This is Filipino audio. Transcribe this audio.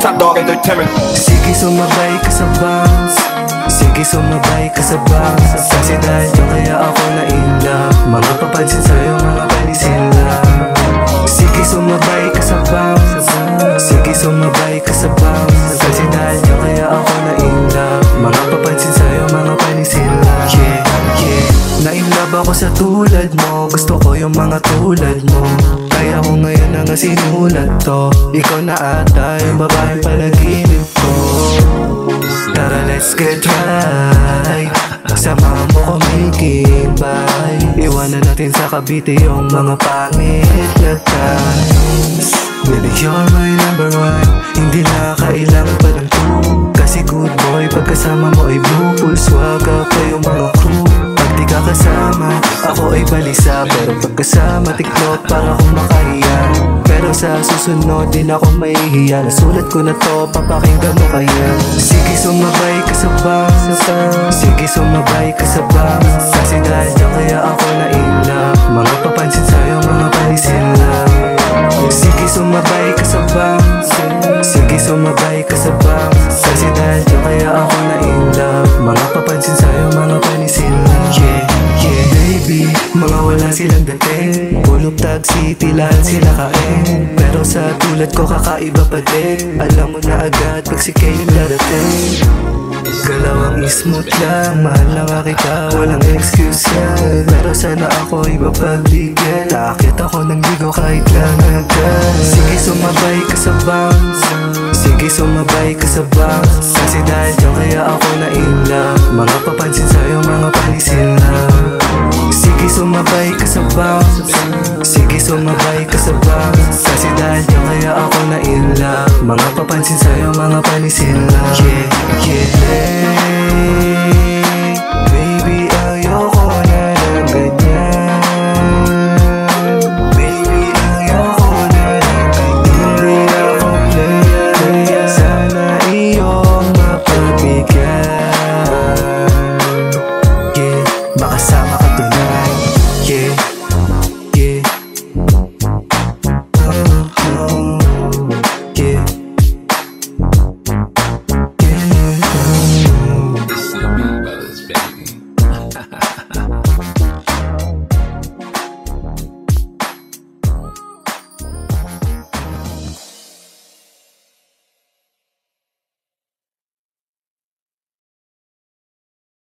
Top Dog Entertainment. Sige sumabay ka sa bounce, sige sumabay ka sa bounce. Kasi dahil dyan kaya ako na in love. Mga papansin sa'yo, mga panisin lang. Sige sumabay ka sa bounce, sige sumabay ka sa bounce. Kasi dahil dyan kaya ako na in love. Mga papansin sa'yo, mga panisin lang. Yeah, yeah. Na-in-love ako sa tulad mo. Gusto ko yung mga tulad mo. Kaya ako ngayon na nga sinulat to. Ikaw na ata yung babaeng palaginip ko. Tara let's get right. Samahan mo ko making bye. Iwanan natin sa Cavite yung mga pangit na times. Baby you're my number one. Hindi na kailangan pa ng two. Kasi good boy pagkasama mo ay blue full swag ako yung mga crew. Pag di ka kasama, ako ay balisa. Pero pagkasama tiklop para akong makahiya. Pero sa susunod din ako mahihiya. Nasulat ko na to, papakinggan mo kaya. Sige sumabay ka sa bounce, sige sumabay ka sa bounce. Kasi dahil dyan kaya ako na in love. Mga papansin sa'yo, mga panisin lang. Sige sumabay ka sa bounce, sige sumabay ka sa bounce. Kasi dahil dyan kaya ako na in love. Mga papansin sa'yo, mga panisin lang. Yeah, yeah baby, mga wala silang dating. Pulog tag city, lahat sila kain. Pero sa tulad ko kakaiba pa din. Alam mo na agad pag si Kay darating. Galawang smooth lang, mahal na nga kita, walang excuse yan. Pero sana ako iba pagbigyan. Naakit ako ng ligo kahit lang agad. Sige sumabay ka sa bounce, sige sumabay ka sa bounce. Kasi dahil dyan kaya ako na in love. Mga papansin sa'yo, mga panisin lang. Sige sumabay ka sa bounce, sige sumabay ka sa bounce. Kasi dahil dyan kaya ako na in love. Mga papansin sa'yo, mga panisin lang. Yeah, yeah.